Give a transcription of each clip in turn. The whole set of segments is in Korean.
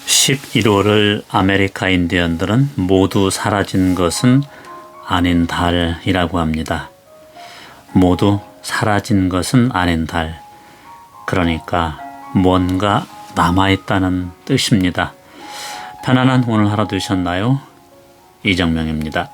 11월을 아메리카 인디언들은 모두 사라진 것은 아닌 달이라고 합니다. 모두 사라진 것은 아닌 달. 그러니까 뭔가 남아있다는 뜻입니다. 편안한 오늘 하루 되셨나요? 이정명입니다.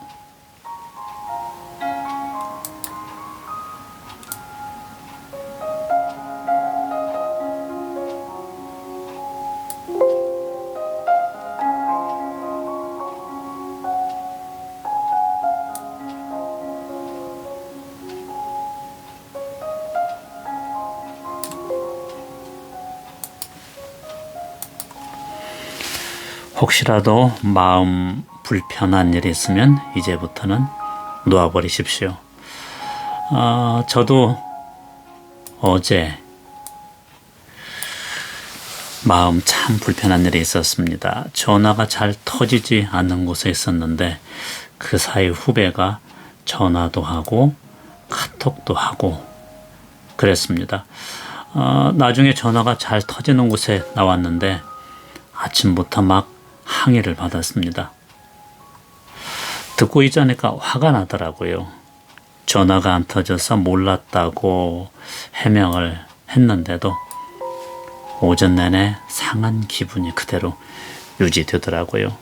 혹시라도 마음 불편한 일이 있으면 이제부터는 놓아버리십시오. 저도 어제 마음 참 불편한 일이 있었습니다. 전화가 잘 터지지 않는 곳에 있었는데 그 사이 후배가 전화도 하고 카톡도 하고 그랬습니다. 나중에 전화가 잘 터지는 곳에 나왔는데 아침부터 막 항의를 받았습니다. 듣고 있자니까 화가 나더라고요. 전화가 안 터져서 몰랐다고 해명을 했는데도 오전 내내 상한 기분이 그대로 유지되더라고요.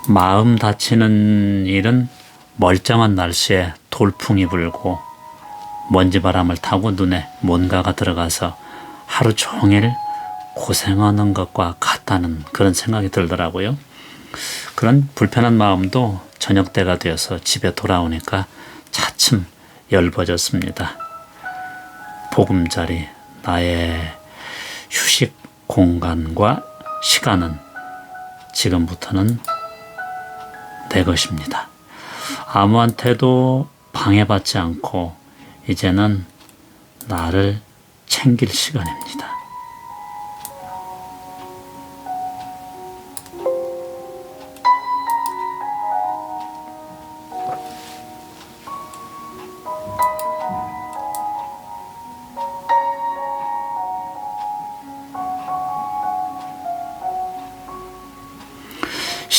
마음 다치는 일은 멀쩡한 날씨에 돌풍이 불고 먼지바람을 타고 눈에 뭔가가 들어가서 하루 종일 고생하는 것과 같다는 그런 생각이 들더라고요. 그런 불편한 마음도 저녁 때가 되어서 집에 돌아오니까 차츰 엷어졌습니다. 보금자리 나의 휴식 공간과 시간은 지금부터는 내 것입니다. 아무한테도 방해받지 않고 이제는 나를 챙길 시간입니다.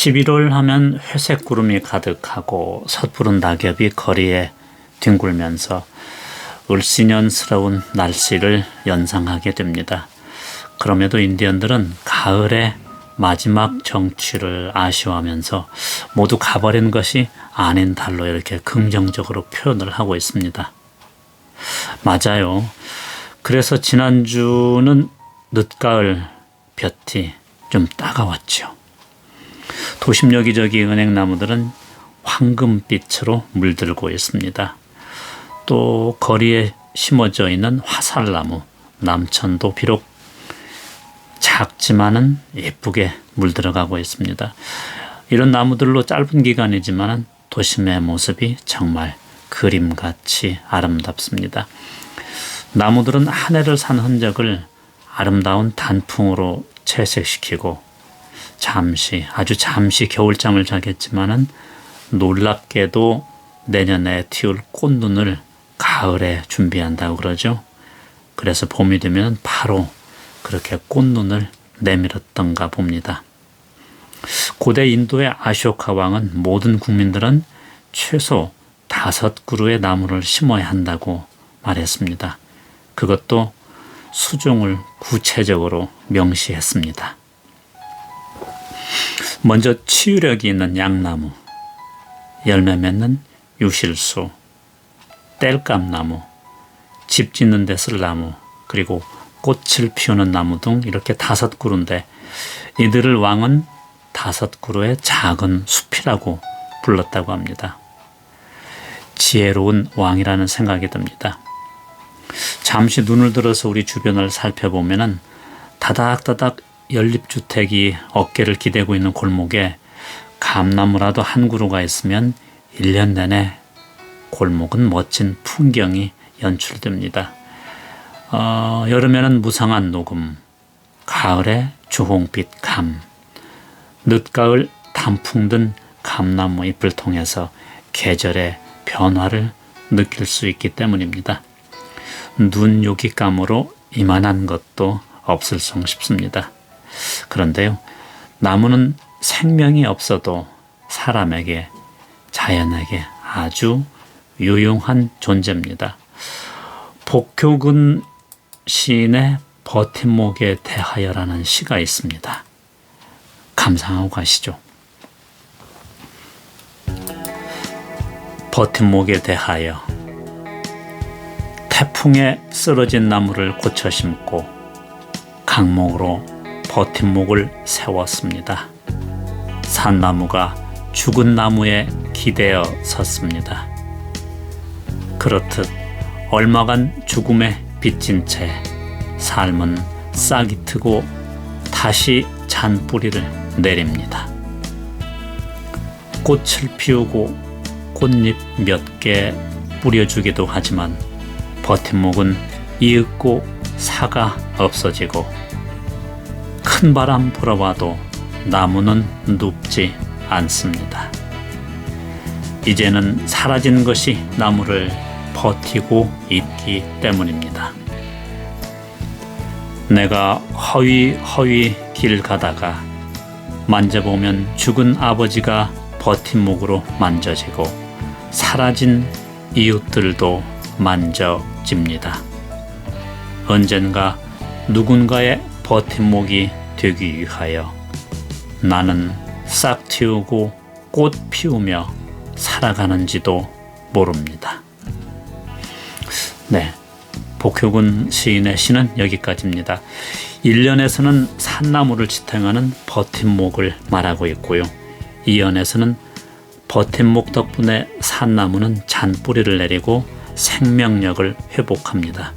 11월 하면 회색 구름이 가득하고 섣부른 낙엽이 거리에 뒹굴면서 을씨년스러운 날씨를 연상하게 됩니다. 그럼에도 인디언들은 가을의 마지막 정취를 아쉬워하면서 모두 가버린 것이 아닌 달로 이렇게 긍정적으로 표현을 하고 있습니다. 맞아요. 그래서 지난주는 늦가을 볕이 좀 따가웠죠. 도심 여기저기 은행나무들은 황금빛으로 물들고 있습니다. 또 거리에 심어져 있는 화살나무, 남천도 비록 작지만은 예쁘게 물들어가고 있습니다. 이런 나무들로 짧은 기간이지만 도심의 모습이 정말 그림같이 아름답습니다. 나무들은 한 해를 산 흔적을 아름다운 단풍으로 채색시키고 아주 잠시 겨울잠을 자겠지만은 놀랍게도 내년에 틔울 꽃눈을 가을에 준비한다고 그러죠. 그래서 봄이 되면 바로 그렇게 꽃눈을 내밀었던가 봅니다. 고대 인도의 아쇼카 왕은 모든 국민들은 최소 5그루의 나무를 심어야 한다고 말했습니다. 그것도 수종을 구체적으로 명시했습니다. 먼저 치유력이 있는 양나무, 열매 맺는 유실수, 땔감나무, 집 짓는 데 쓸 나무, 그리고 꽃을 피우는 나무 등 이렇게 5그루인데 이들을 왕은 5그루의 작은 숲이라고 불렀다고 합니다. 지혜로운 왕이라는 생각이 듭니다. 잠시 눈을 들어서 우리 주변을 살펴보면은 다닥다닥 연립주택이 어깨를 기대고 있는 골목에 감나무라도 한 그루가 있으면 1년 내내 골목은 멋진 풍경이 연출됩니다. 여름에는 무성한 녹음, 가을에 주홍빛 감, 늦가을 단풍 든 감나무 잎을 통해서 계절의 변화를 느낄 수 있기 때문입니다. 눈요깃감으로 이만한 것도 없을성 싶습니다. 그런데요, 나무는 생명이 없어도 사람에게, 자연에게 아주 유용한 존재입니다. 복효근 시인의 버팀목에 대하여라는 시가 있습니다. 감상하고 가시죠. 버팀목에 대하여. 태풍에 쓰러진 나무를 고쳐 심고 강목으로 버팀목을 세웠습니다. 산나무가 죽은 나무에 기대어 섰습니다. 그렇듯 얼마간 죽음에 빚진 채 삶은 싹이 트고 다시 잔뿌리를 내립니다. 꽃을 피우고 꽃잎 몇 개 뿌려주기도 하지만 버팀목은 이윽고 사가 없어지고 큰 바람 불어와도 나무는 눕지 않습니다. 이제는 사라진 것이 나무를 버티고 있기 때문입니다. 내가 허위허위 길 가다가 만져보면 죽은 아버지가 버팀목으로 만져지고 사라진 이웃들도 만져집니다. 언젠가 누군가의 버팀목이 되기 위하여 나는 싹 틔우고 꽃 피우며 살아가는지도 모릅니다. 네, 복효근 시인의 시는 여기까지입니다. 1년에서는 산나무를 지탱하는 버팀목을 말하고 있고요. 2연에서는 버팀목 덕분에 산나무는 잔뿌리를 내리고 생명력을 회복합니다.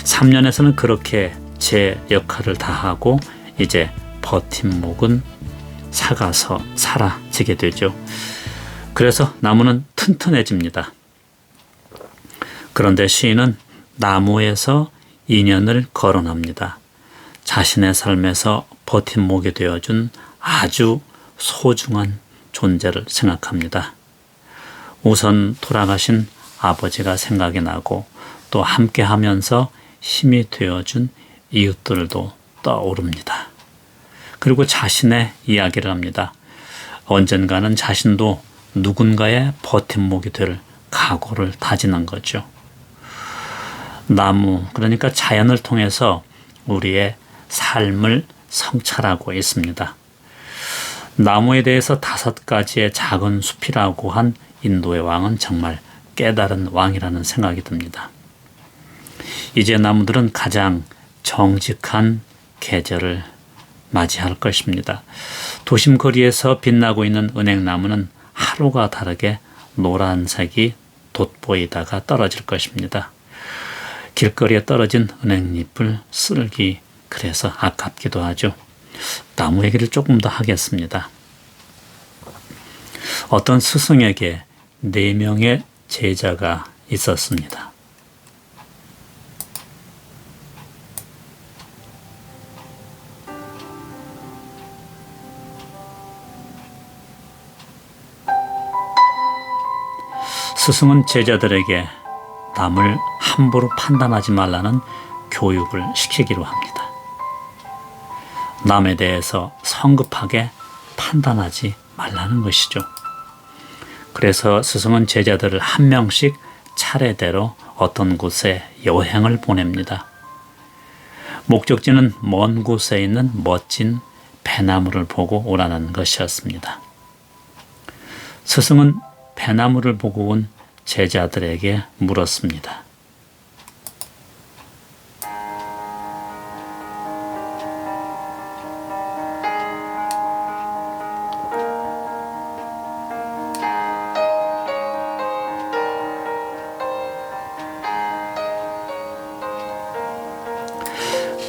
3년에서는 그렇게 제 역할을 다하고 이제 버팀목은 사가서 사라지게 되죠. 그래서 나무는 튼튼해집니다. 그런데 시인은 나무에서 인연을 거론합니다. 자신의 삶에서 버팀목이 되어준 아주 소중한 존재를 생각합니다. 우선 돌아가신 아버지가 생각이 나고 또 함께 하면서 힘이 되어준 이웃들도 떠오릅니다. 그리고 자신의 이야기를 합니다. 언젠가는 자신도 누군가의 버팀목이 될 각오를 다지는 거죠. 나무, 그러니까 자연을 통해서 우리의 삶을 성찰하고 있습니다. 나무에 대해서 5가지의 작은 숲이라고 한 인도의 왕은 정말 깨달은 왕이라는 생각이 듭니다. 이제 나무들은 가장 정직한 계절을 맞이할 것입니다. 도심 거리에서 빛나고 있는 은행나무는 하루가 다르게 노란색이 돋보이다가 떨어질 것입니다. 길거리에 떨어진 은행잎을 쓸기 그래서 아깝기도 하죠. 나무 얘기를 조금 더 하겠습니다. 어떤 스승에게 4명의 제자가 있었습니다. 스승은 제자들에게 남을 함부로 판단하지 말라는 교육을 시키기로 합니다. 남에 대해서 성급하게 판단하지 말라는 것이죠. 그래서 스승은 제자들을 한 명씩 차례대로 어떤 곳에 여행을 보냅니다. 목적지는 먼 곳에 있는 멋진 배나무를 보고 오라는 것이었습니다. 스승은 배나무를 보고 온 제자들에게 물었습니다.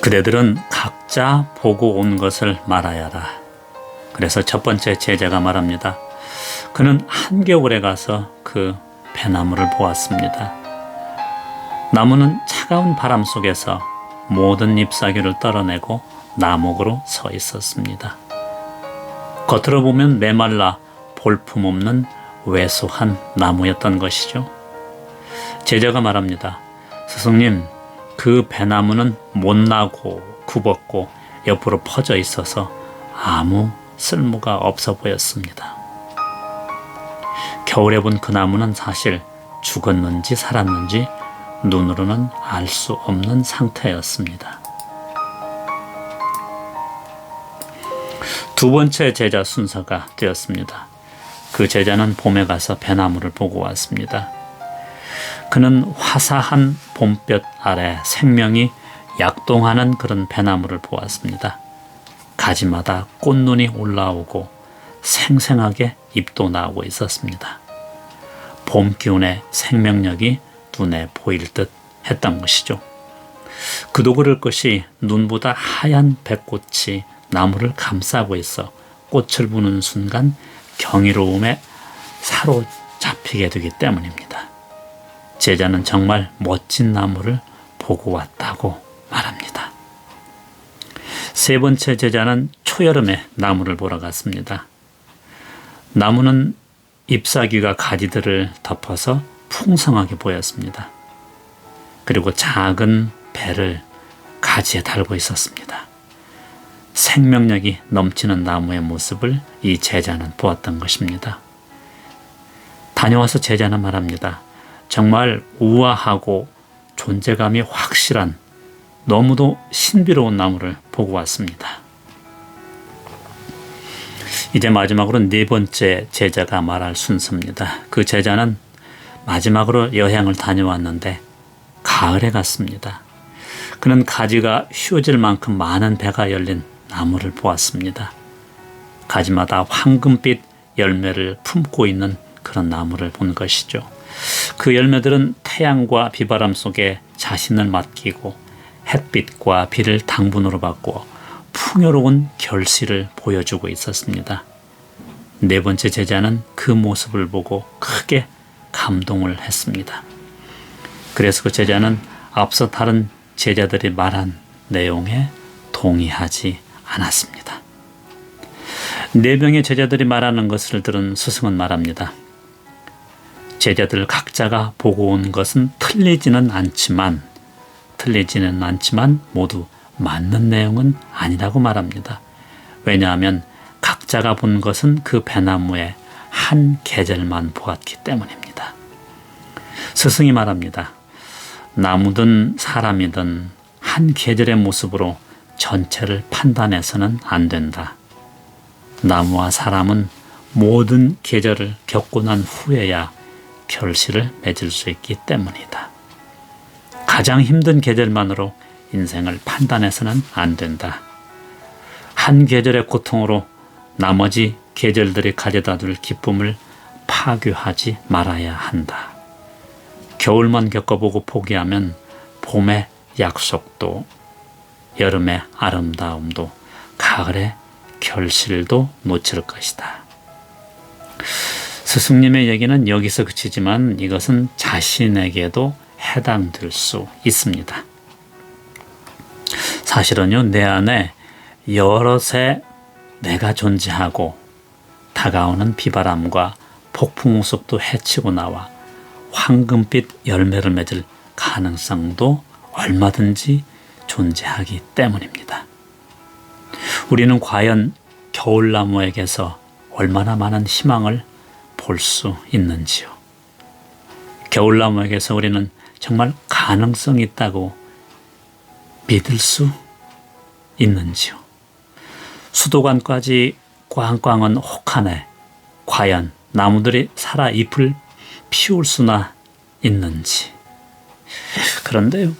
그대들은 각자 보고 온 것을 말하여라. 그래서 첫 번째 제자가 말합니다. 그는 한겨울에 가서 그 배나무를 보았습니다. 나무는 차가운 바람 속에서 모든 잎사귀를 떨어내고 나목으로 서 있었습니다. 겉으로 보면 메말라 볼품없는 왜소한 나무였던 것이죠. 제자가 말합니다. 스승님, 그 배나무는 못나고 굽었고 옆으로 퍼져 있어서 아무 쓸모가 없어 보였습니다. 겨울에 본 그 나무는 사실 죽었는지 살았는지 눈으로는 알 수 없는 상태였습니다. 두 번째 제자 순서가 되었습니다. 그 제자는 봄에 가서 배나무를 보고 왔습니다. 그는 화사한 봄볕 아래 생명이 약동하는 그런 배나무를 보았습니다. 가지마다 꽃눈이 올라오고 생생하게 잎도 나오고 있었습니다. 봄 기운의 생명력이 눈에 보일 듯 했던 것이죠. 그도 그럴 것이 눈보다 하얀 백꽃이 나무를 감싸고 있어 꽃을 보는 순간 경이로움에 사로잡히게 되기 때문입니다. 제자는 정말 멋진 나무를 보고 왔다고 말합니다. 세 번째 제자는 초여름에 나무를 보러 갔습니다. 나무는 잎사귀가 가지들을 덮어서 풍성하게 보였습니다. 그리고 작은 배를 가지에 달고 있었습니다. 생명력이 넘치는 나무의 모습을 이 제자는 보았던 것입니다. 다녀와서 제자는 말합니다. 정말 우아하고 존재감이 확실한 너무도 신비로운 나무를 보고 왔습니다. 이제 마지막으로 네 번째 제자가 말할 순서입니다. 그 제자는 마지막으로 여행을 다녀왔는데 가을에 갔습니다. 그는 가지가 휘어질 만큼 많은 배가 열린 나무를 보았습니다. 가지마다 황금빛 열매를 품고 있는 그런 나무를 본 것이죠. 그 열매들은 태양과 비바람 속에 자신을 맡기고 햇빛과 비를 당분으로 받고 풍요로운 결실을 보여주고 있었습니다. 네 번째 제자는 그 모습을 보고 크게 감동을 했습니다. 그래서 그 제자는 앞서 다른 제자들이 말한 내용에 동의하지 않았습니다. 네 명의 제자들이 말하는 것을 들은 스승은 말합니다. 제자들 각자가 보고 온 것은 틀리지는 않지만 모두 맞는 내용은 아니라고 말합니다. 왜냐하면 각자가 본 것은 그 배나무의 한 계절만 보았기 때문입니다. 스승이 말합니다. 나무든 사람이든 한 계절의 모습으로 전체를 판단해서는 안 된다. 나무와 사람은 모든 계절을 겪고 난 후에야 결실을 맺을 수 있기 때문이다. 가장 힘든 계절만으로 인생을 판단해서는 안 된다. 한 계절의 고통으로 나머지 계절들이 가져다 줄 기쁨을 파괴하지 말아야 한다. 겨울만 겪어보고 포기하면 봄의 약속도, 여름의 아름다움도, 가을의 결실도 놓칠 것이다. 스승님의 얘기는 여기서 그치지만 이것은 자신에게도 해당될 수 있습니다. 사실은요, 내 안에 여럿의 내가 존재하고 다가오는 비바람과 폭풍우 속도 헤치고 나와 황금빛 열매를 맺을 가능성도 얼마든지 존재하기 때문입니다. 우리는 과연 겨울나무에게서 얼마나 많은 희망을 볼 수 있는지요? 겨울나무에게서 우리는 정말 가능성이 있다고 믿을 수 있는지요? 수도관까지 꽝꽝은 혹하네. 과연 나무들이 살아 잎을 피울 수나 있는지. 그런데요.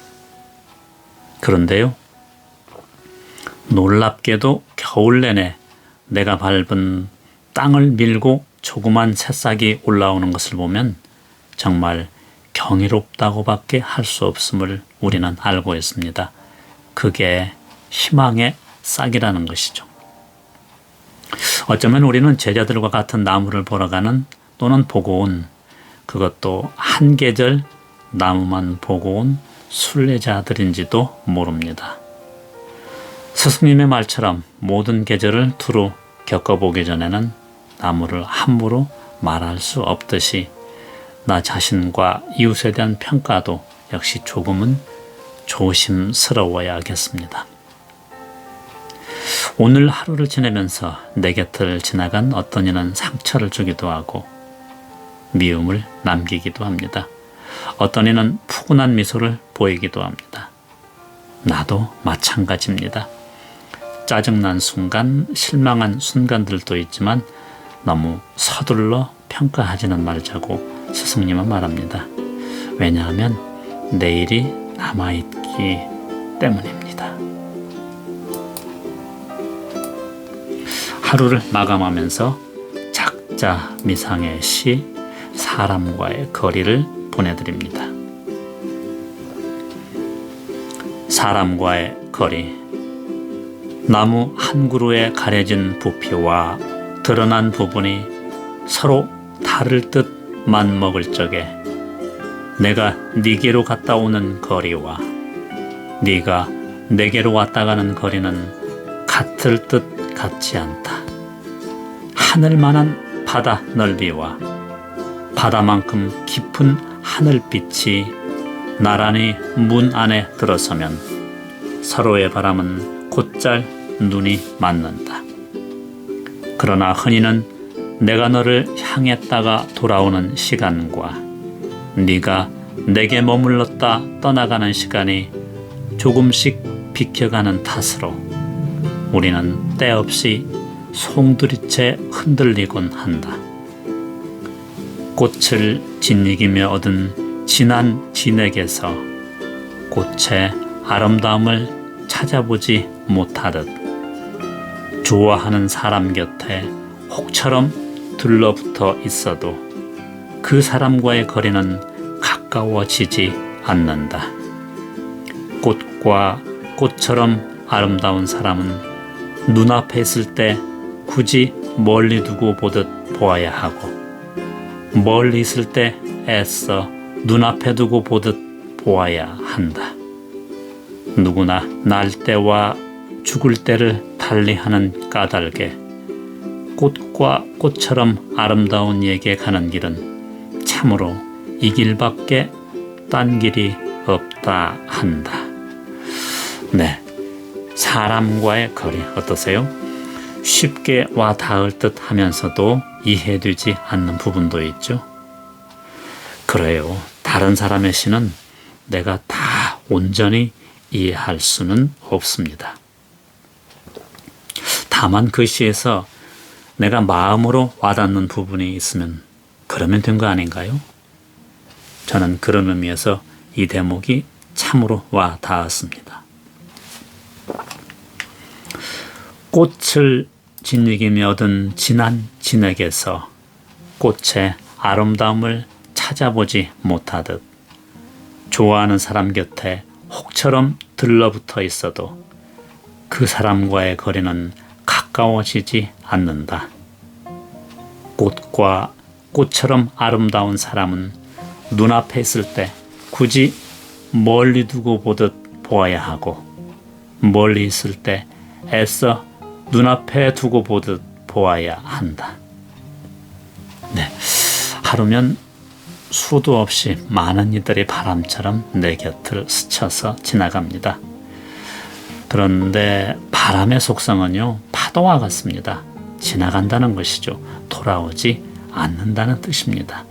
놀랍게도 겨울 내내 내가 밟은 땅을 밀고 조그만 새싹이 올라오는 것을 보면 정말 경이롭다고밖에 할 수 없음을 우리는 알고 있습니다. 그게 희망의 싹이라는 것이죠. 어쩌면 우리는 제자들과 같은 나무를 보러 가는 또는 보고 온, 그것도 한 계절 나무만 보고 온 순례자들인지도 모릅니다. 스승님의 말처럼 모든 계절을 두루 겪어보기 전에는 나무를 함부로 말할 수 없듯이 나 자신과 이웃에 대한 평가도 역시 조금은 조심스러워야겠습니다. 오늘 하루를 지내면서 내 곁을 지나간 어떤 이는 상처를 주기도 하고 미움을 남기기도 합니다. 어떤 이는 푸근한 미소를 보이기도 합니다. 나도 마찬가지입니다. 짜증난 순간, 실망한 순간들도 있지만 너무 서둘러 평가하지는 말자고 스승님은 말합니다. 왜냐하면 내일이 남아있기 때문입니다. 하루를 마감하면서 작자 미상의 시 사람과의 거리를 보내드립니다. 사람과의 거리. 나무 한 그루에 가려진 부피와 드러난 부분이 서로 다를 듯 맞먹을 적에 내가 네게로 갔다 오는 거리와 네가 내게로 왔다 가는 거리는 같을 듯 같지 않다. 하늘만한 바다 넓이와 바다만큼 깊은 하늘빛이 나란히 문 안에 들어서면 서로의 바람은 곧잘 눈이 맞는다. 그러나 흔히는 내가 너를 향했다가 돌아오는 시간과 네가 내게 머물렀다 떠나가는 시간이 조금씩 비켜가는 탓으로 우리는 때없이 송두리째 흔들리곤 한다. 꽃을 짓이기며 얻은 진한 진액에서 꽃의 아름다움을 찾아보지 못하듯 좋아하는 사람 곁에 혹처럼 들러붙어 있어도 그 사람과의 거리는 가까워지지 않는다. 꽃과 꽃처럼 아름다운 사람은 눈앞에 있을 때 굳이 멀리 두고 보듯 보아야 하고 멀리 있을 때 애써 눈앞에 두고 보듯 보아야 한다. 누구나 날 때와 죽을 때를 달리하는 까닭에 꽃과 꽃처럼 아름다운 이에게 가는 길은 참으로 이 길밖에 딴 길이 없다 한다. 네, 사람과의 거리 어떠세요? 쉽게 와 닿을 듯 하면서도 이해되지 않는 부분도 있죠. 그래요. 다른 사람의 시는 내가 다 온전히 이해할 수는 없습니다. 다만 그 시에서 내가 마음으로 와닿는 부분이 있으면 그러면 된 거 아닌가요? 저는 그런 의미에서 이 대목이 참으로 와 닿았습니다. 꽃을 짓이기며 얻은 진한 진액에서 꽃의 아름다움을 찾아보지 못하듯 좋아하는 사람 곁에 혹처럼 들러붙어 있어도 그 사람과의 거리는 가까워지지 않는다. 꽃과 꽃처럼 아름다운 사람은 눈앞에 있을 때 굳이 멀리 두고 보듯 보아야 하고 멀리 있을 때 애써 눈앞에 두고 보듯 보아야 한다. 네, 하루면 수도 없이 많은 이들이 바람처럼 내 곁을 스쳐서 지나갑니다. 그런데 바람의 속성은요, 파도와 같습니다. 지나간다는 것이죠. 돌아오지 않는다는 뜻입니다.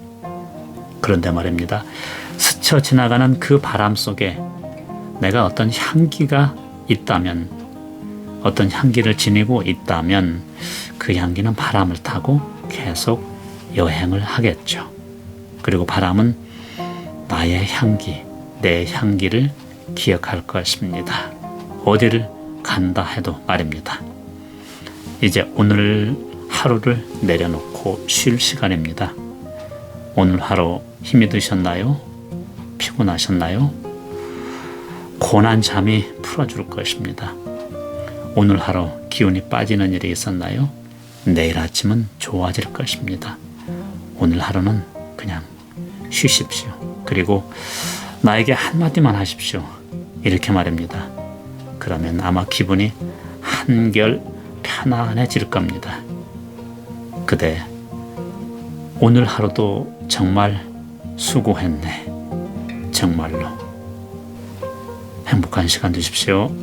그런데 말입니다. 스쳐 지나가는 그 바람 속에 내가 어떤 향기가 있다면, 어떤 향기를 지니고 있다면 그 향기는 바람을 타고 계속 여행을 하겠죠. 그리고 바람은 나의 향기, 내 향기를 기억할 것입니다. 어디를 간다 해도 말입니다. 이제 오늘 하루를 내려놓고 쉴 시간입니다. 오늘 하루 힘이 드셨나요? 피곤하셨나요? 고난 잠이 풀어줄 것입니다. 오늘 하루 기운이 빠지는 일이 있었나요? 내일 아침은 좋아질 것입니다. 오늘 하루는 그냥 쉬십시오. 그리고 나에게 한마디만 하십시오. 이렇게 말입니다. 그러면 아마 기분이 한결 편안해질 겁니다. 그대, 오늘 하루도 정말 수고했네. 정말로. 행복한 시간 되십시오.